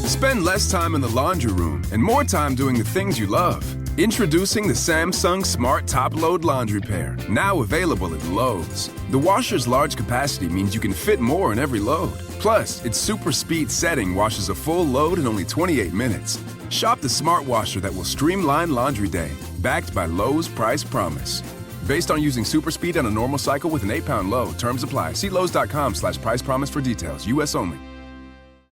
Spend less time in the laundry room and more time doing the things you love. Introducing the Samsung Smart Top Load Laundry Pair, now available at Lowe's. The washer's large capacity means you can fit more in every load. Plus, its super speed setting washes a full load in only 28 minutes. Shop the smart washer that will streamline laundry day, backed by Lowe's Price Promise. Based on using super speed on a normal cycle with an 8-pound load. Terms apply. See Lowe's.com/price promise for details. U.S. only.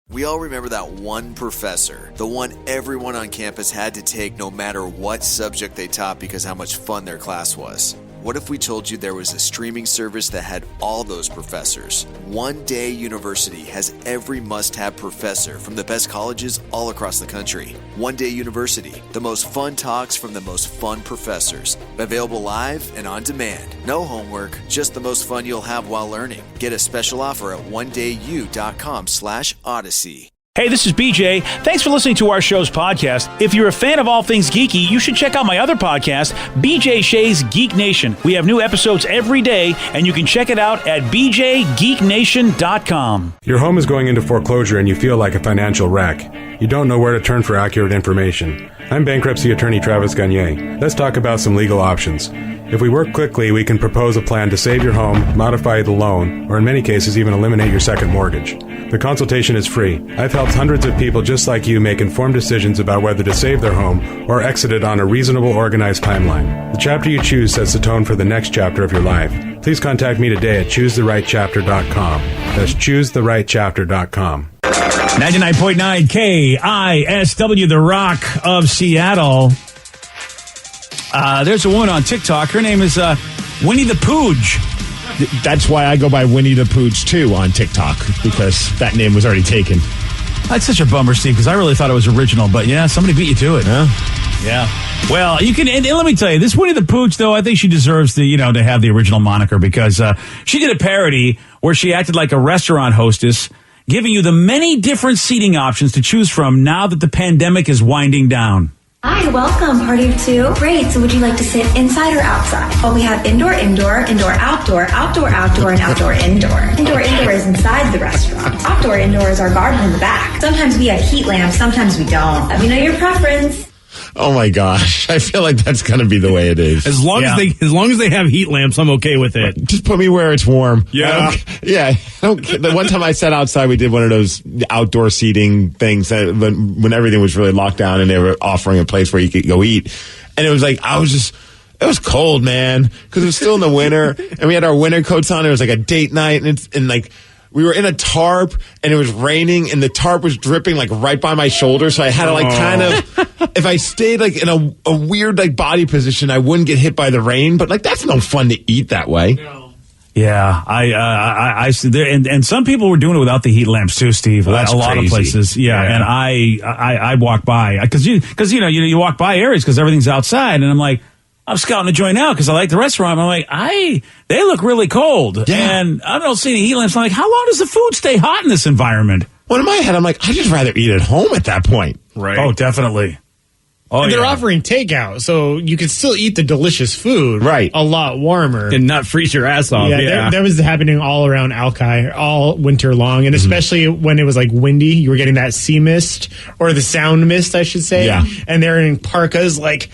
We all remember that one professor, the one everyone on campus had to take no matter what subject they taught because how much fun their class was. What if we told you there was a streaming service that had all those professors? One Day University has every must-have professor from the best colleges all across the country. One Day University, the most fun talks from the most fun professors. Available live and on demand. No homework, just the most fun you'll have while learning. Get a special offer at ondayu.com/Odyssey. Hey, this is BJ. Thanks for listening to our show's podcast. If you're a fan of all things geeky, you should check out my other podcast, BJ Shea's Geek Nation. We have new episodes every day, and you can check it out at bjgeeknation.com. Your home is going into foreclosure and you feel like a financial wreck. You don't know where to turn for accurate information. I'm bankruptcy attorney Travis Gagne. Let's talk about some legal options. If we work quickly, we can propose a plan to save your home, modify the loan, or in many cases even eliminate your second mortgage. The consultation is free. I've helped hundreds of people just like you make informed decisions about whether to save their home or exit it on a reasonable, organized timeline. The chapter you choose sets the tone for the next chapter of your life. Please contact me today at choosetherightchapter.com. That's choosetherightchapter.com. 99.9 KISW, the Rock of Seattle. There's a woman on TikTok. Her name is Winnie the Pooge. That's why I go by Winnie the Pooge, too, on TikTok, because that name was already taken. That's such a bummer, Steve, because I really thought it was original. But, yeah, somebody beat you to it. Yeah. Well, you can, and let me tell you, this Winnie the Pooge, though, I think she deserves to have the original moniker because she did a parody where she acted like a restaurant hostess, giving you the many different seating options to choose from now that the pandemic is winding down. Hi, welcome, party of two. Great, so would you like to sit inside or outside? Well, we have indoor, outdoor, and outdoor indoor. Indoor is inside the restaurant. Outdoor is our garden in the back. Sometimes we have heat lamps, sometimes we don't. Let me know your preference. Oh my gosh, I feel like that's going to be the way it is. As long as they have heat lamps, I'm okay with it. Just put me where it's warm. Yeah. The one time I sat outside, we did one of those outdoor seating things when everything was really locked down and they were offering a place where you could go eat. And it was like, it was cold, man, because it was still in the winter and we had our winter coats on. It was like a date night and we were in a tarp and it was raining and the tarp was dripping like right by my shoulder. So I had to kind of, if I stayed like in a weird like body position, I wouldn't get hit by the rain. But like, that's no fun to eat that way. No. Yeah. I and some people were doing it without the heat lamps too, Steve. Well, that's a lot crazy. of places. Yeah. And I walk by because you walk by areas because everything's outside and I'm like, I'm scouting a joint out because I like the restaurant. I'm like, they look really cold. Yeah. And I don't see any heat lamps. I'm like, how long does the food stay hot in this environment? Well, in my head, I'm like, I'd just rather eat at home at that point. Right. Oh, definitely. Oh, and they're offering takeout, so you can still eat the delicious food. Right. A lot warmer. And not freeze your ass off. Yeah. That was happening all around Alki all winter long. And especially when it was like windy, you were getting that sea mist or the sound mist, I should say. Yeah. And they're in parkas like,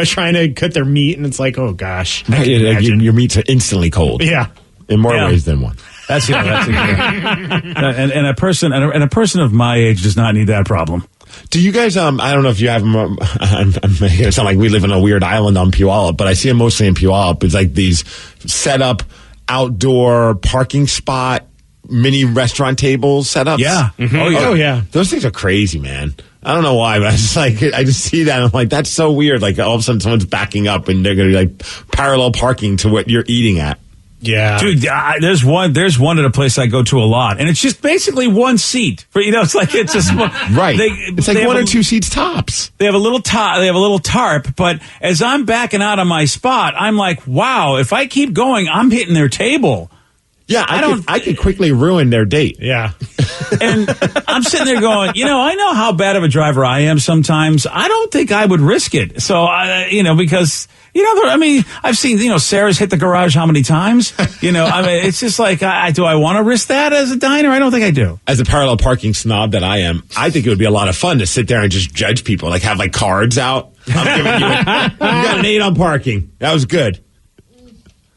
trying to cut their meat. And it's like, oh, gosh. I can imagine. Your meats are instantly cold. Yeah. In more ways than one. That's and a person of my age does not need that problem. Do you guys, I don't know if you have, I'm making it sound like we live in a weird island on Puyallup, but I see them mostly in Puyallup. It's like these set up outdoor parking spot, mini restaurant tables set up. Yeah. Mm-hmm. Oh, yeah. Those things are crazy, man. I don't know why, but I just see that and I'm like, that's so weird. Like all of a sudden someone's backing up and they're going to be like parallel parking to what you're eating at. Yeah, dude. There's one at a place I go to a lot, and it's just basically one seat. It's like it's just right. It's like one or two seats tops. They have a little tarp, but as I'm backing out of my spot, I'm like, wow, if I keep going, I'm hitting their table. Yeah, I could quickly ruin their date. Yeah. And I'm sitting there going, I know how bad of a driver I am sometimes. I don't think I would risk it. So, because, I've seen, Sarah's hit the garage how many times? It's just like, do I want to risk that as a diner? I don't think I do. As a parallel parking snob that I am, I think it would be a lot of fun to sit there and just judge people, like have like cards out. I'm giving you got an 8 on parking. That was good.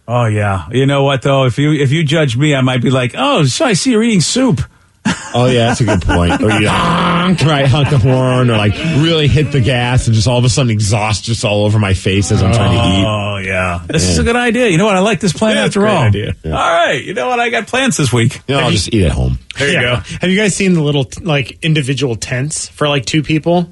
Oh, yeah. You know what, though? If you judge me, I might be like, oh, so I see you're eating soup. Oh, yeah, that's a good point. Or you honk the horn, or like really hit the gas and just all of a sudden exhaust just all over my face as I'm trying to eat. Oh, yeah. This is a good idea. You know what? I like this plan after all. Idea. Yeah. All right. You know what? I got plans this week. I'll just eat at home. There you go. Have you guys seen the little individual tents for 2 people?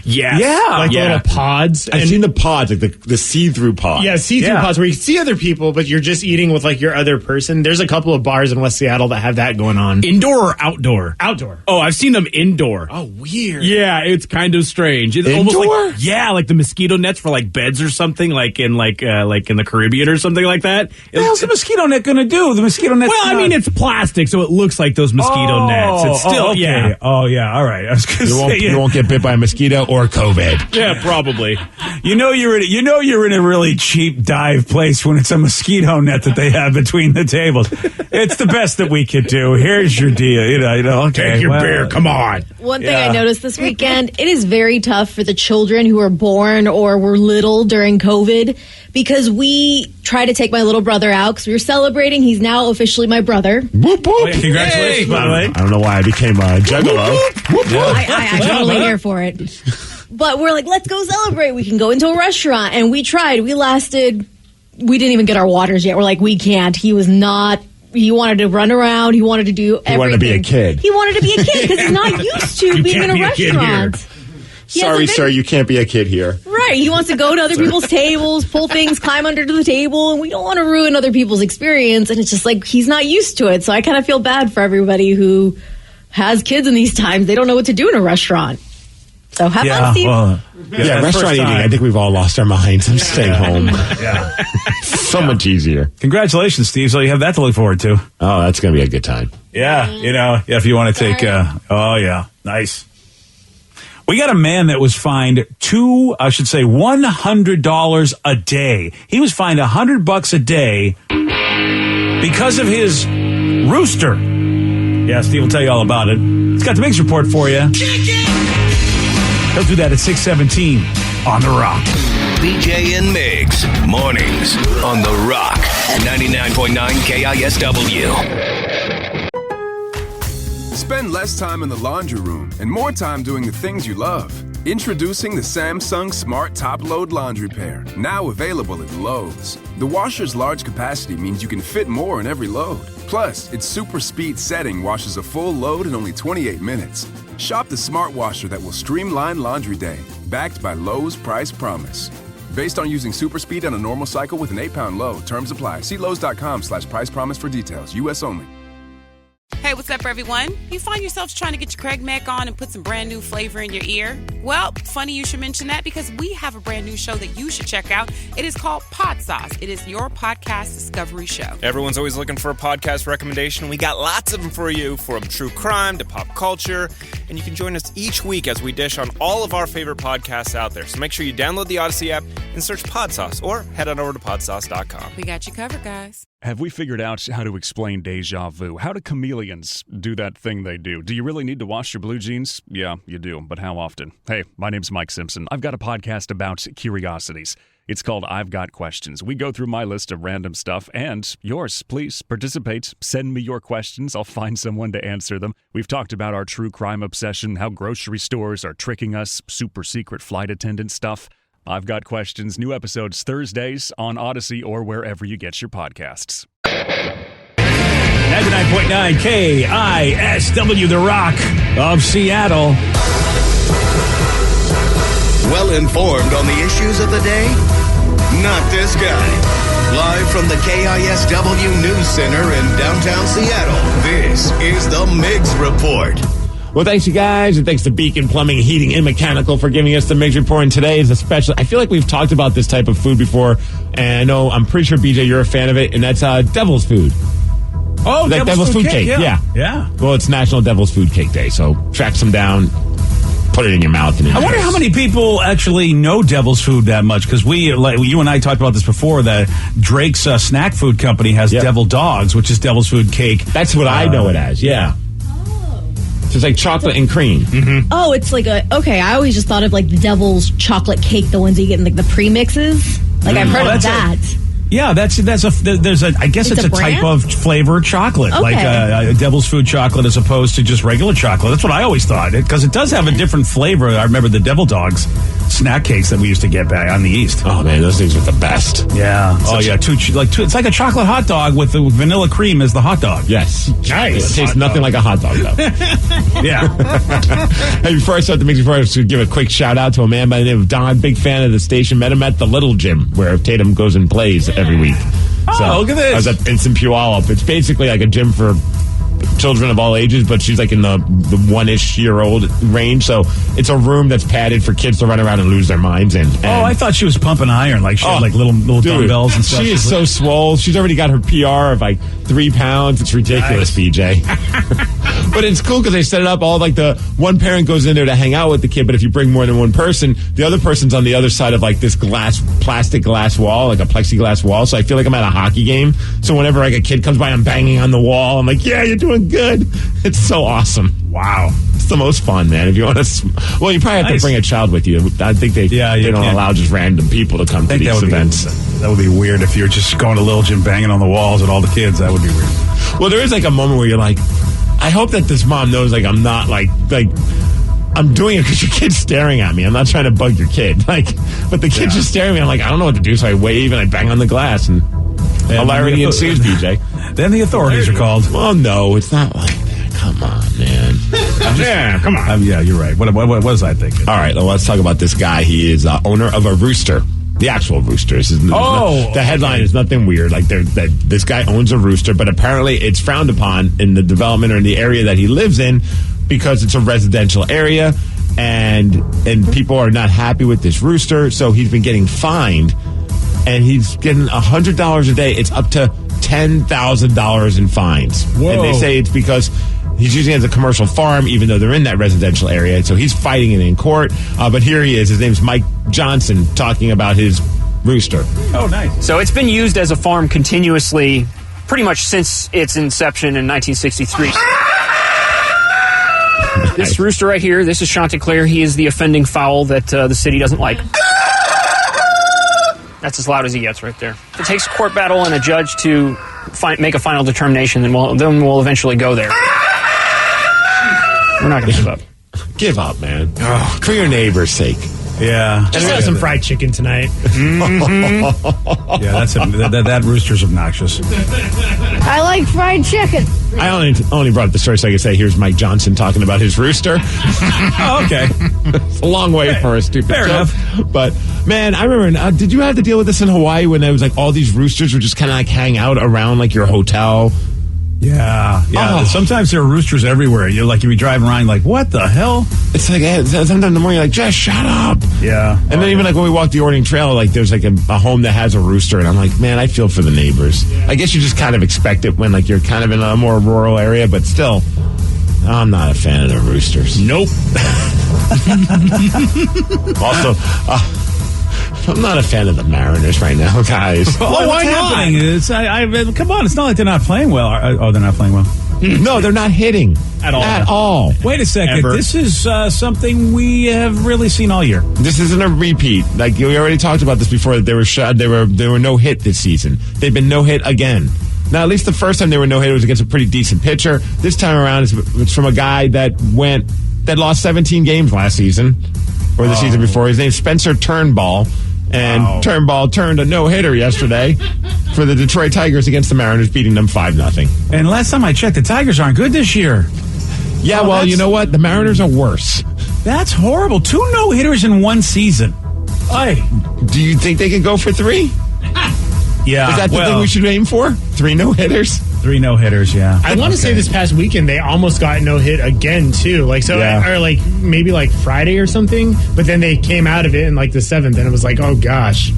Yeah. The little pods. I've seen the pods, like the see-through pods. Yeah, see-through pods where you can see other people, but you're just eating with your other person. There's a couple of bars in West Seattle that have that going on. Indoor or outdoor? Outdoor. Oh, I've seen them indoor. Oh, weird. Yeah, it's kind of strange. It's Indoor? almost like the mosquito nets for beds or something, like in the Caribbean or something like that. What the hell's the mosquito net going to do? The mosquito net. Well, it's plastic, so it looks like those mosquito nets. It's still okay. yeah. Oh yeah. All right. I was going to say You won't get bit by a mosquito or COVID. Yeah, probably. You're in a really cheap dive place when it's a mosquito net that they have between the tables. It's the best that we could do. Here's your deal. Okay. Take your beer. Come on. One thing I noticed this weekend, it is very tough for the children who were born or were little during COVID, because we try to take my little brother out because we were celebrating. He's now officially my brother. Whoop, whoop. Oh, yeah, congratulations, by the way. I don't know why I became a juggalo. Whoop, whoop. I'm totally here for it. But we're like, let's go celebrate. We can go into a restaurant. And we tried. We didn't even get our waters yet. We're like, we can't. He wanted to run around. He wanted to do everything. He wanted to be a kid. He wanted to be a kid because he's not used to being in a restaurant. Sorry, sir, you can't be a kid here. Right. He wants to go to other people's tables, pull things, climb under the table, and we don't want to ruin other people's experience. And it's just he's not used to it. So I kind of feel bad for everybody who has kids in these times. They don't know what to do in a restaurant. So have fun, Steve. Restaurant eating, I think we've all lost our minds. I'm staying home. So much easier. Congratulations, Steve. So you have that to look forward to. Oh, that's going to be a good time. Yeah. If you want to take, nice. We got a man that was fined $100 a day. He was fined $100 a day because of his rooster. Yeah, Steve will tell you all about it. He's got the Mix Report for you. He'll do that at 6:17 on The Rock. BJ and Migs, mornings on The Rock, 99.9 KISW. Spend less time in the laundry room and more time doing the things you love. Introducing the Samsung Smart Top Load Laundry Pair, now available at Lowe's. The washer's large capacity means you can fit more in every load. Plus, its super speed setting washes a full load in only 28 minutes. Shop the smart washer that will streamline laundry day, backed by Lowe's Price Promise. Based on using super speed on a normal cycle with an 8-pound load. Terms apply. See Lowe's.com/price promise for details. U.S. only. Hey, what's up, everyone? You find yourselves trying to get your Craig Mack on and put some brand new flavor in your ear? Well, funny you should mention that because we have a brand new show that you should check out. It is called Pod Sauce. It is your podcast discovery show. Everyone's always looking for a podcast recommendation. We got lots of them for you, from true crime to pop culture. And you can join us each week as we dish on all of our favorite podcasts out there. So make sure you download the Odyssey app and search Pod Sauce, or head on over to podsauce.com. We got you covered, guys. Have we figured out how to explain deja vu? How do chameleons do that thing they do? Do you really need to wash your blue jeans? Yeah, you do, but how often? Hey, my name's Mike Simpson. I've got a podcast about curiosities. It's called I've Got Questions. We go through my list of random stuff and yours. Please participate. Send me your questions. I'll find someone to answer them. We've talked about our true crime obsession, how grocery stores are tricking us, super secret flight attendant stuff. I've Got Questions. New episodes Thursdays on Odyssey or wherever you get your podcasts. 99.9 KISW, The Rock of Seattle. Well informed on the issues of the day? Not this guy. Live from the KISW News Center in downtown Seattle, this is the Migs Report. Well, thanks, you guys, and thanks to Beacon Plumbing, Heating, and Mechanical for giving us the Migs Report. And today is a special. I feel like we've talked about this type of food before, and I know I'm pretty sure, BJ, you're a fan of it, and that's devil's food. Oh, like Devil's Food Cake. Yeah. Well, it's National Devil's Food Cake Day, so track some down, put it in your mouth. And I wonder how many people actually know Devil's Food that much, because you and I talked about this before, that Drake's snack food company has Devil Dogs, which is Devil's Food Cake. That's what I know it as, yeah. So it's like chocolate and cream. Mm-hmm. Oh, it's like I always just thought of like the Devil's chocolate cake, the ones you get in like the premixes. Like I've heard of that. Yeah, I guess it's a type of flavored chocolate, like Devil's Food chocolate as opposed to just regular chocolate. That's what I always thought, because it does have a different flavor. I remember the Devil Dogs snack cakes that we used to get back on the East. Oh man, those things were the best. Yeah. It's like a chocolate hot dog with the vanilla cream as the hot dog. Yes. Nice. It tastes nothing like a hot dog, though. Yeah. Hey, before I start the mix, I should give a quick shout out to a man by the name of Don. Big fan of the station. Met him at the Little Gym, where Tatum goes and plays every week. Oh, look at this. I was at Vincent Puyallup. It's basically like a gym for children of all ages, but she's like in the one-ish year old range. So it's a room that's padded for kids to run around and lose their minds in. And I thought she was pumping iron. Like she had like little dumbbells and stuff. She is so swole. She's already got her PR of like 3 pounds. It's ridiculous, BJ. But it's cool because they set it up all like the one parent goes in there to hang out with the kid, but if you bring more than one person, the other person's on the other side of like this plastic glass wall, like a plexiglass wall. So I feel like I'm at a hockey game. So whenever like a kid comes by, I'm banging on the wall. I'm like, yeah, you're doing good. It's so awesome. Wow. It's the most fun, man. If you want to, you probably have to bring a child with you. I think they don't allow just random people to come to these events. That would be weird if you're just going to Little Gym banging on the walls at all the kids. That would be weird. Well, there is like a moment where you're like, I hope that this mom knows like I'm not like I'm doing it because your kid's staring at me. I'm not trying to bug your kid. But the kid's just staring at me. I'm like, I don't know what to do. So I wave and I bang on the glass and hilarity ensues, BJ. Then the authorities are called. Well, no, it's not like that. Come on, man. Yeah, come on. Yeah, you're right. What was I thinking? All right, well, let's talk about this guy. He is owner of a rooster. The actual rooster. The headline is nothing weird. Like this guy owns a rooster, but apparently it's frowned upon in the development or in the area that he lives in because it's a residential area, and people are not happy with this rooster. So he's been getting fined, and he's getting $100 a day. It's up to $10,000 in fines. Whoa. And they say it's because he's using it as a commercial farm, even though they're in that residential area. So he's fighting it in court. But here he is. His name's Mike Johnson, talking about his rooster. Oh, nice. So it's been used as a farm continuously pretty much since its inception in 1963. This rooster right here, this is Chanticleer. He is the offending fowl that the city doesn't like. That's as loud as he gets right there. It takes a court battle and a judge to make a final determination, then we'll eventually go there. We're not going to give up. Give up, man. Oh, for your neighbor's sake. Yeah. Just have some fried chicken tonight. Mm-hmm. Yeah, that rooster's obnoxious. I like fried chicken. I only brought up the story so I could say, here's Mike Johnson talking about his rooster. Oh, okay. It's a long way for a stupid Fair joke. enough. But, man, I remember, did you have to deal with this in Hawaii when there was like all these roosters would just kind of like hang out around like your hotel? Yeah. Oh. Sometimes there are roosters everywhere. You're like, you be driving around, like, what the hell? It's like, sometimes in the morning, you're like, just shut up. Yeah. And then even like when we walk the Ording Trail, like there's like a home that has a rooster, and I'm like, man, I feel for the neighbors. I guess you just kind of expect it when like you're kind of in a more rural area, but still, I'm not a fan of the roosters. Nope. Also, I'm not a fan of the Mariners right now, guys. Oh, why not? Come on, it's not like they're not playing well. They're not playing well. No, they're not hitting at all. Wait a second. Ever. This is something we have really seen all year. This isn't a repeat. Like we already talked about this before. That they were no hit this season. They've been no hit again. Now, at least the first time they were no hit, it was against a pretty decent pitcher. This time around, it's from a guy that lost 17 games last season or the season before. His name's Spencer Turnbull. And Turnbull turned a no-hitter yesterday for the Detroit Tigers against the Mariners, beating them 5-0. And last time I checked, the Tigers aren't good this year. Yeah, well, you know what? The Mariners are worse. That's horrible. 2 no-hitters in one season. Do you think they could go for 3? Yeah. Is that the thing we should aim for? 3 no-hitters? 3 no-hitters, yeah. I want to say this past weekend they almost got no-hit again, too. Or like maybe like Friday or something, but then they came out of it in like the 7th, and it was like, oh, gosh.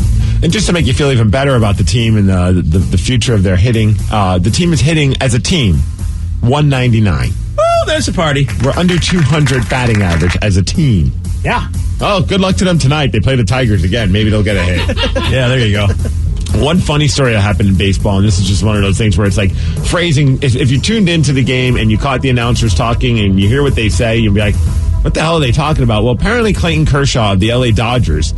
And just to make you feel even better about the team and the future of their hitting, the team is hitting as a team 199. Oh, there's a party. We're under 200 batting average as a team. Yeah. Oh, good luck to them tonight. They play the Tigers again. Maybe they'll get a hit. Yeah, there you go. One funny story that happened in baseball, and this is just one of those things where it's like phrasing. If you tuned into the game and you caught the announcers talking and you hear what they say, you'll be like, what the hell are they talking about? Well, apparently Clayton Kershaw of the LA Dodgers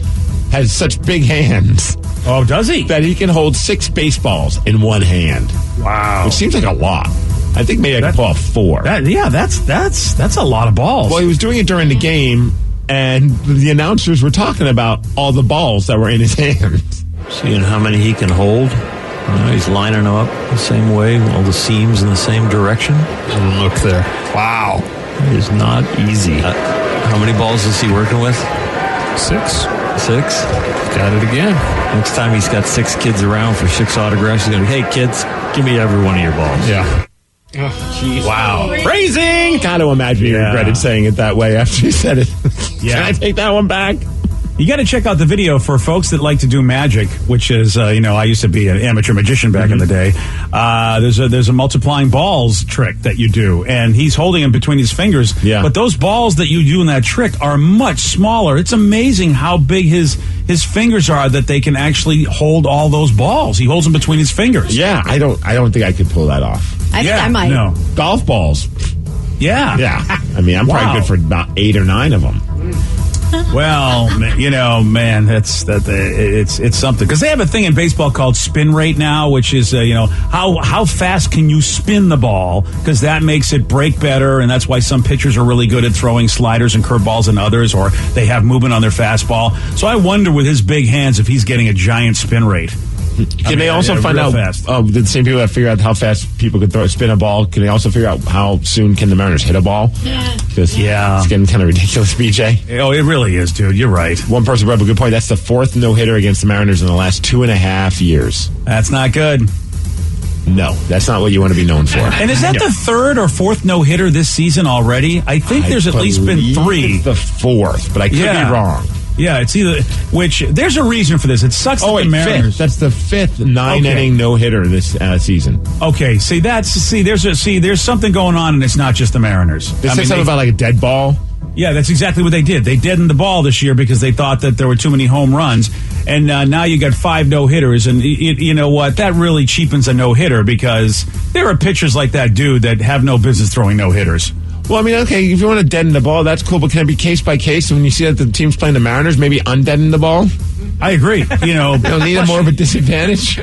has such big hands. Oh, does he? That he can hold 6 baseballs in one hand. Wow. Which seems like a lot. I think maybe I can pull off 4. That's a lot of balls. Well, he was doing it during the game, and the announcers were talking about all the balls that were in his hands. Seeing how many he can hold. He's lining them up the same way, all the seams in the same direction. Look there. Wow. It is not easy. How many balls is he working with? 6. 6? Got it again. Next time he's got 6 kids around for 6 autographs, he's going to be, hey, kids, give me every one of your balls. Yeah. Oh, wow. Phrasing! Got to imagine you regretted saying it that way after you said it. Yeah. Can I take that one back? You got to check out the video for folks that like to do magic, which is, I used to be an amateur magician back in the day. There's a multiplying balls trick that you do, and he's holding them between his fingers. Yeah. But those balls that you do in that trick are much smaller. It's amazing how big his fingers are that they can actually hold all those balls. He holds them between his fingers. Yeah, I don't think I could pull that off. I think I might. No. Golf balls. Yeah. Yeah. I mean, I'm probably good for about 8 or 9 of them. Well, man, it's something, because they have a thing in baseball called spin rate now, which is how fast can you spin the ball, because that makes it break better, and that's why some pitchers are really good at throwing sliders and curveballs than others, or they have movement on their fastball. So I wonder with his big hands if he's getting a giant spin rate. Can they also find out, the same people that figure out how fast people can spin a ball, can they also figure out how soon can the Mariners hit a ball? Because it's getting kind of ridiculous, BJ. Oh, it really is, dude. You're right. One person brought up a good point. That's the 4th no-hitter against the Mariners in the last 2.5 years. That's not good. No, that's not what you want to be known for. And is that the 3rd or 4th no-hitter this season already? I think there's at least been 3. It's the 4th, but I could be wrong. Yeah, it's either, which there's a reason for this. It sucks that the Mariners. 5th. That's the 5th 9-inning no-hitter this season. Okay, there's something going on, and it's not just the Mariners. They said something about like a dead ball. Yeah, that's exactly what they did. They deadened the ball this year because they thought that there were too many home runs, and now you got 5 no-hitters, and you know what? That really cheapens a no-hitter, because there are pitchers like that dude that have no business throwing no-hitters. Well, I mean, okay, if you want to deaden the ball, that's cool, but can it be case by case? When you see that the team's playing the Mariners, maybe undeaden the ball? I agree. You don't need more of a disadvantage.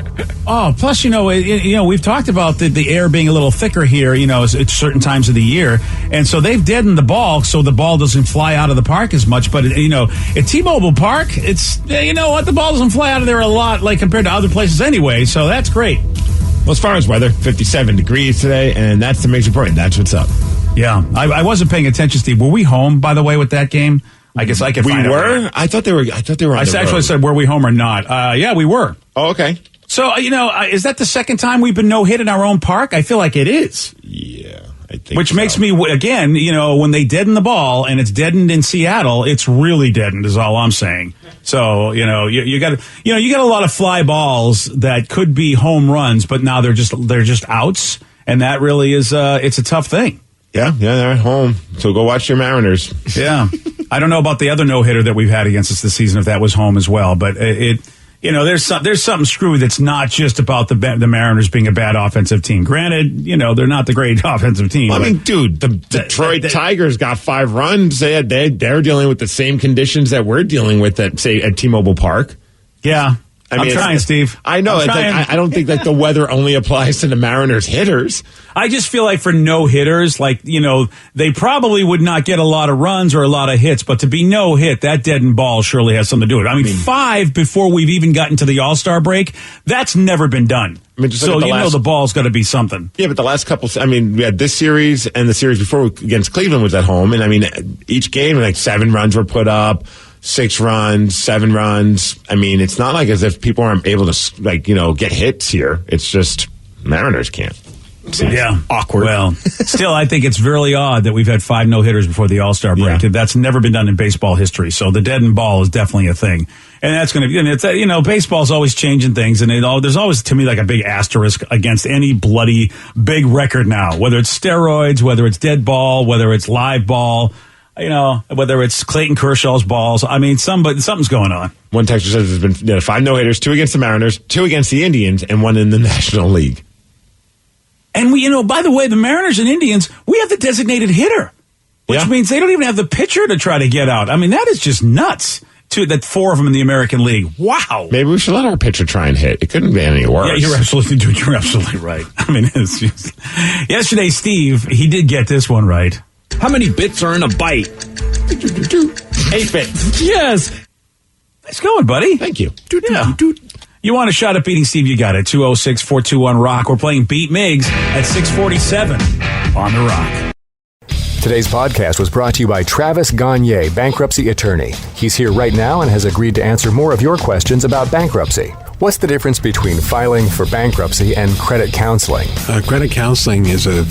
Oh, plus, we've talked about the air being a little thicker here, at certain times of the year. And so they've deadened the ball so the ball doesn't fly out of the park as much. But, at T-Mobile Park, it's, the ball doesn't fly out of there a lot, like compared to other places anyway. So that's great. Well, as far as weather, 57 degrees today, and that's the major point. That's what's up. Yeah, I wasn't paying attention, Steve. Were we home, by the way, with that game? I guess I could find out. We were? I thought they were on the road. I actually said, were we home or not? Yeah, we were. Oh, okay. So, is that the second time we've been no-hit in our own park? I feel like it is. Yeah, I think Which makes me, again, when they deaden the ball, and it's deadened in Seattle, it's really deadened is all I'm saying. So, you got a lot of fly balls that could be home runs, but now they're just outs, and that really is, it's a tough thing. Yeah, they're at home. So go watch your Mariners. Yeah. I don't know about the other no-hitter that we've had against us this season, if that was home as well, but there's something screwy that's not just about the Mariners being a bad offensive team. Granted, they're not the great offensive team. Well, I mean, dude, the Detroit Tigers got 5 runs. They're dealing with the same conditions that we're dealing with at T-Mobile Park. Yeah. I'm trying, Steve. I know. I don't think that the weather only applies to the Mariners hitters. I just feel like for no hitters, they probably would not get a lot of runs or a lot of hits, but to be no hit, that deadened ball surely has something to do with it. I mean 5 before we've even gotten to the All-Star break, that's never been done. I mean, so the ball's got to be something. Yeah, but the last couple, we had this series and the series before against Cleveland was at home, and each game, 7 runs were put up. 6 runs, 7 runs. I mean, it's not like as if people aren't able to, get hits here. It's just Mariners can't. Yeah. Awkward. Well, still, I think it's really odd that we've had 5 no-hitters before the All-Star break. Yeah. That's never been done in baseball history. So the dead end ball is definitely a thing. And that's going to be, and it's, baseball's always changing things. And there's always, to me, like a big asterisk against any bloody big record now, whether it's steroids, whether it's dead ball, whether it's live ball, whether it's Clayton Kershaw's balls. I mean, something's going on. One texter says there's been 5 no-hitters, 2 against the Mariners, 2 against the Indians, and 1 in the National League. And we, by the way, the Mariners and Indians, we have the designated hitter, which means they don't even have the pitcher to try to get out. I mean, that is just nuts. That 4 of them in the American League. Wow. Maybe we should let our pitcher try and hit. It couldn't be any worse. Yeah, you're absolutely right. I mean, it's just, yesterday, Steve, he did get this one right. How many bits are in a byte? 8 bits. Yes. Nice going, buddy. Thank you. Yeah. You want a shot at beating Steve? You got it. 206-421-ROCK. We're playing Beat Miggs at 647 on the Rock. Today's podcast was brought to you by Travis Gagne, bankruptcy attorney. He's here right now and has agreed to answer more of your questions about bankruptcy. What's the difference between filing for bankruptcy and credit counseling? Credit counseling is a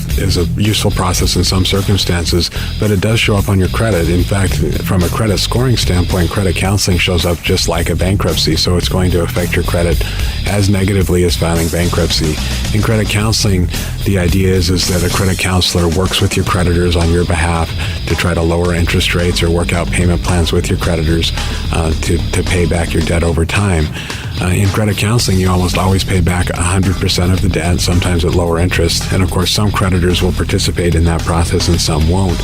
useful process in some circumstances, but it does show up on your credit. In fact, from a credit scoring standpoint, credit counseling shows up just like a bankruptcy, so it's going to affect your credit as negatively as filing bankruptcy. In credit counseling, the idea is that a credit counselor works with your creditors on your behalf to try to lower interest rates or work out payment plans with your creditors to pay back your debt over time. In credit counseling, you almost always pay back 100% of the debt, sometimes at lower interest. And of course, some creditors will participate in that process and some won't.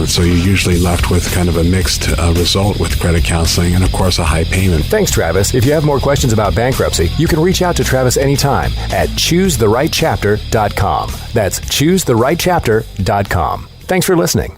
So you're usually left with kind of a mixed result with credit counseling and, of course, a high payment. Thanks, Travis. If you have more questions about bankruptcy, you can reach out to Travis anytime at choosetherightchapter.com. That's choosetherightchapter.com. Thanks for listening.